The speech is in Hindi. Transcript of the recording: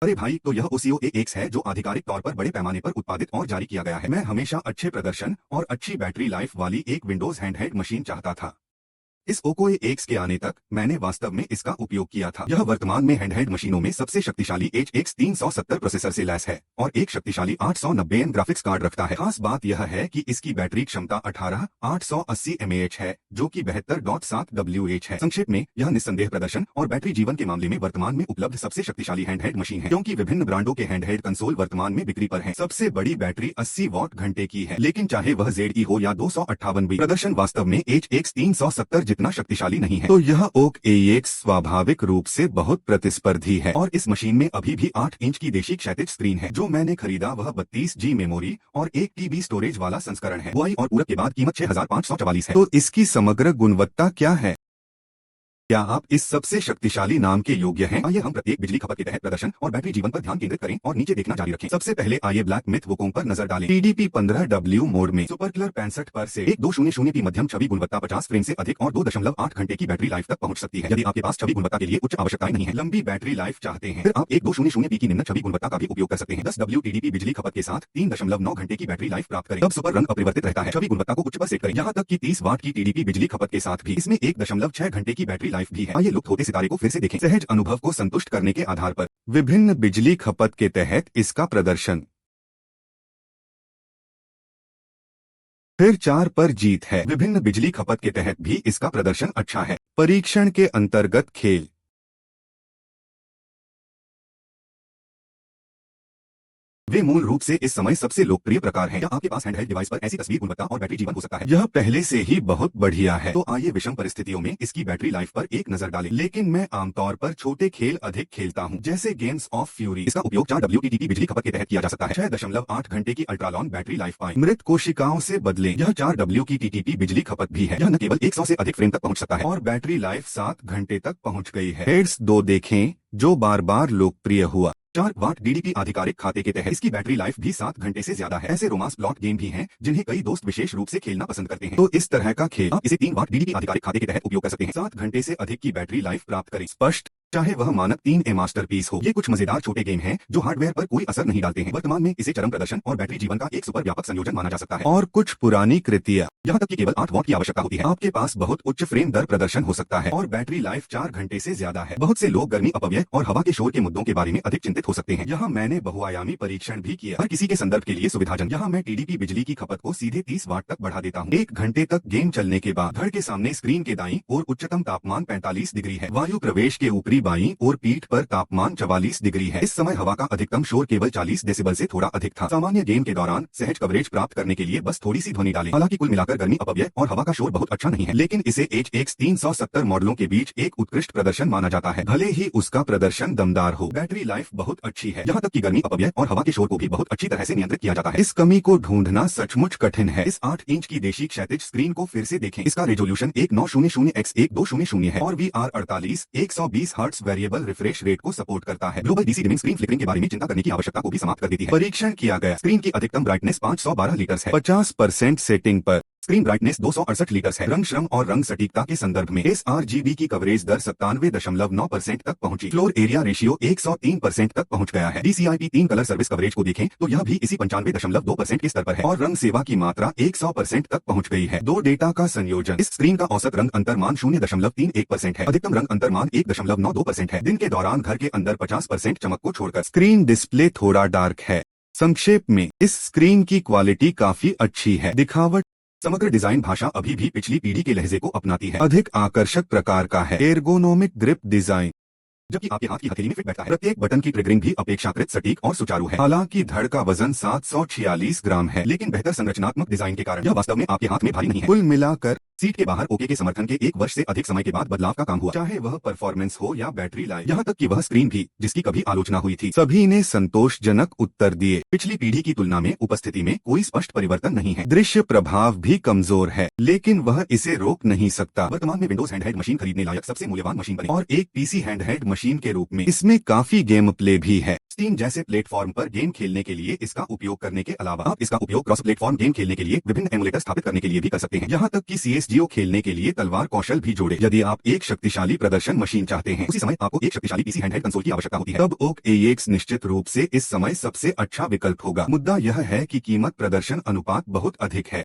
अरे भाई, तो यह OCO A1 है जो आधिकारिक तौर पर बड़े पैमाने पर उत्पादित और जारी किया गया है। मैं हमेशा अच्छे प्रदर्शन और अच्छी बैटरी लाइफ वाली एक विंडोज हैंडहेल्ड मशीन चाहता था। इस OCO A1 के आने तक मैंने वास्तव में इसका उपयोग किया था। यह वर्तमान में हैंडहेल्ड मशीनों में सबसे शक्तिशाली HX 370 प्रोसेसर से लैस है और एक शक्तिशाली 890N ग्राफिक्स कार्ड रखता है। खास बात यह है कि इसकी बैटरी क्षमता 18,880 mAh है, जो कि 72.7 Wh है। संक्षेप में, यह निस्संदेह प्रदर्शन और बैटरी जीवन के मामले में वर्तमान में उपलब्ध सबसे शक्तिशाली हैंडहेल्ड मशीन है, क्योंकि विभिन्न ब्रांडों के हैंडहेल्ड कंसोल वर्तमान में बिक्री पर हैं। सबसे बड़ी बैटरी 80 वॉट घंटे की है, लेकिन चाहे वह ZE हो या 258B, प्रदर्शन वास्तव में HX 370 जितना शक्तिशाली नहीं है। तो यह OCO A1 स्वाभाविक रूप से बहुत प्रतिस्पर्धी है और इस मशीन में अभी भी 8 इंच की देशी क्षैतिज स्क्रीन है। जो मैंने खरीदा वह 32 GB मेमोरी और 1 TB स्टोरेज वाला संस्करण है। बुआई और पूरक के बाद कीमत 6,544 है। तो इसकी समग्र गुणवत्ता क्या है? क्या आप इस सबसे शक्तिशाली नाम के योग्य हैं? आइए हम प्रत्येक बिजली खपत के तहत प्रदर्शन और बैटरी जीवन पर ध्यान केंद्रित करें और नीचे देखना जारी रखें। सबसे पहले आइए ब्लैक मिथ वोकोंग पर नजर डालें। TDP 15W मोड में सुपरकलर 65 पर से 1200 की मध्यम छवि गुणवत्ता 50 फ्रेम से अधिक और 2.8 घंटे की बैटरी लाइफ तक पहुंच सकती है। यदि आपके पास छवि गुणवत्ता के लिए उच्च आवश्यकताएं नहीं है, लंबी बैटरी लाइफ चाहते हैं, फिर आप 1200p की निम्न छवि गुणवत्ता का भी उपयोग कर सकते हैं। 10W TDP बिजली खपत के साथ 3.9 घंटे की बैटरी लाइफ प्राप्त करें। तब सुपर रंग अपरिवर्तित रहता है। छवि गुणवत्ता को उच्च पर सेट करें। यहाँ तक कि 30 वाट की TDP बिजली खपत के साथ भी इसमें 1.6 घंटे की बैटरी लाइफ भी है। आइए लुप्त होते सितारे को फिर से देखें। सहज अनुभव को संतुष्ट करने के आधार पर विभिन्न बिजली खपत के तहत इसका प्रदर्शन। फिर 4 पर जीत है। विभिन्न बिजली खपत के तहत भी इसका प्रदर्शन अच्छा है। परीक्षण के अंतर्गत खेल। वे मूल रूप से इस समय सबसे लोकप्रिय प्रकार हैं। क्या आपके पास हैंडहेल्ड डिवाइस पर ऐसी तस्वीर गुणवत्ता और बैटरी जीवन हो सकता है? यह पहले से ही बहुत बढ़िया है। तो आइए विषम परिस्थितियों में इसकी बैटरी लाइफ पर एक नजर डालें। लेकिन मैं आमतौर पर छोटे खेल अधिक खेलता हूं, जैसे गेम्स ऑफ फ्यूरी। इसका उपयोग 4W TDP बिजली खपत के तहत किया जा सकता है। 6.8 घंटे की अल्ट्रालॉन बैटरी लाइफ पाएं। मृत कोशिकाओं से बदलें। यह 4W की TDP बिजली खपत भी है। यह न केवल 100 से अधिक फ्रेम तक पहुंच सकता है और बैटरी लाइफ 7 घंटे तक पहुंच गई है। हेड्स 2 देखें, जो बार बार लोकप्रिय हुआ। 4 वाट DDP आधिकारिक खाते के तहत इसकी बैटरी लाइफ भी 7 घंटे से ज्यादा है। ऐसे रोमांस प्लॉट गेम भी हैं जिन्हें कई दोस्त विशेष रूप से खेलना पसंद करते हैं। तो इस तरह का खेल आप इसे 3 वाट DDP आधिकारिक खाते के तहत उपयोग कर सकते हैं। 7 घंटे से अधिक की बैटरी लाइफ प्राप्त करें। स्पष्ट, चाहे वह मानक 3A मास्टरपीस हो। ये कुछ मजेदार छोटे गेम हैं जो हार्डवेयर पर कोई असर नहीं डालते हैं। वर्तमान में इसे चरम प्रदर्शन और बैटरी जीवन का एक सुपर व्यापक संयोजन माना जा सकता है। और कुछ पुरानी कृतियां, यहाँ तक कि केवल 8 वॉट की आवश्यकता होती है। आपके पास बहुत उच्च फ्रेम दर प्रदर्शन हो सकता है और बैटरी लाइफ 4 घंटे से ज्यादा है। बहुत से लोग गर्मी अपव्यय और हवा के शोर के मुद्दों के बारे में अधिक चिंतित हो सकते हैं। यहाँ मैंने बहुआयामी परीक्षण भी किया। हर किसी के संदर्भ के लिए सुविधाजनक। यहाँ मैं TDP बिजली की खपत को सीधे 30 वाट तक बढ़ा देता हूँ। 1 घंटे तक गेम चलने के बाद घर के सामने स्क्रीन के दाईं ओर उच्चतम तापमान 45 डिग्री है। वायु प्रवेश के ऊपरी बाईं ओर पीठ पर तापमान 44 डिग्री है। इस समय हवा का अधिकतम शोर केवल 40 डेसिबल से थोड़ा अधिक था। सामान्य गेम के दौरान सहज कवरेज प्राप्त करने के लिए बस थोड़ी सी ध्वनि डालें। हालांकि कुल मिलाकर गर्मी अपव्यय और हवा का शोर बहुत अच्छा नहीं है, लेकिन इसे HX 370 मॉडलों के बीच एक उत्कृष्ट प्रदर्शन माना जाता है, भले ही उसका प्रदर्शन दमदार हो। बैटरी लाइफ बहुत अच्छी है, यहाँ तक कि गर्मी अपव्यय और हवा के शोर को भी बहुत अच्छी तरह से नियंत्रित किया जाता है। इस कमी को ढूंढना सचमुच कठिन है। इस 8 इंच की देशी क्षैतिज स्क्रीन को फिर से देखें। इसका रेजोल्यूशन 1900x1200 है और VR48 120 hertz variable refresh rate को सपोर्ट करता है। Global DC dimming screen flickering के बारे में चिंता करने की आवश्यकता को भी समाप्त कर देती है। परीक्षण किया गया। स्क्रीन की अधिकतम ब्राइटनेस 512 लीटर्स है। 50% सेटिंग पर स्क्रीन ब्राइटनेस 268 लीटर्स है। रंग श्रम और रंग सटीकता के संदर्भ में sRGB की कवरेज दर 97.9% तक पहुंची। फ्लोर एरिया रेशियो 103% तक पहुंच गया है। DCI-P 3 कलर सर्विस कवरेज को देखें तो यह भी इसी 95.2% के स्तर पर है और रंग सेवा की मात्रा 100% तक पहुंच गई है। 2 डेटा का संयोजन। इस स्क्रीन का औसत रंग अंतरमान 0.31% है। अधिकतम रंग अंतरमान 1.92% है। दिन के दौरान घर के अंदर 50% चमक को छोड़कर स्क्रीन डिस्प्ले थोड़ा डार्क है। संक्षेप में, इस स्क्रीन की क्वालिटी काफी अच्छी है। दिखावट, समग्र डिजाइन भाषा अभी भी पिछली पीढ़ी के लहजे को अपनाती है। अधिक आकर्षक प्रकार का है। एर्गोनोमिक ग्रिप डिजाइन, जबकि आपके हाथ की हथेली में फिट बैठता है। प्रत्येक बटन की ट्रिगरिंग भी अपेक्षाकृत सटीक और सुचारू है। हालांकि धड़ का वजन 746 ग्राम है, लेकिन बेहतर संरचनात्मक डिजाइन के कारण यह वास्तव में आपके हाथ में भारी नहीं है। कुल मिलाकर सीट के बाहर ओके के समर्थन के 1 वर्ष से अधिक समय के बाद बदलाव का काम हुआ, चाहे वह परफॉर्मेंस हो या बैटरी लाइफ, यहाँ तक कि वह स्क्रीन भी जिसकी कभी आलोचना हुई थी। सभी ने संतोषजनक उत्तर दिए। पिछली पीढ़ी की तुलना में उपस्थिति में कोई स्पष्ट परिवर्तन नहीं है। दृश्य प्रभाव भी कमजोर है, लेकिन वह इसे रोक नहीं सकता। वर्तमान में विंडोज हैंडहेल्ड मशीन खरीदने लायक सबसे मूल्यवान मशीन बनी और एक PC हैंडहेल्ड मशीन के रूप में इसमें काफी गेम प्ले भी है। स्टीम जैसे प्लेटफॉर्म पर गेम खेलने के लिए इसका उपयोग करने के अलावा आप इसका उपयोग क्रॉस प्लेटफॉर्म गेम खेलने के लिए विभिन्न एमुलेटर स्थापित करने के लिए भी कर सकते हैं। यहाँ तक कि CSGO खेलने के लिए तलवार कौशल भी जोड़े। यदि आप एक शक्तिशाली प्रदर्शन मशीन चाहते हैं, उसी समय आपको एक शक्तिशाली PC हैंडहेल्ड कंसोल की आवश्यकता होती है, तब OG AX निश्चित रूप से इस समय सबसे अच्छा विकल्प होगा। मुद्दा यह है कि कीमत प्रदर्शन अनुपात बहुत अधिक है।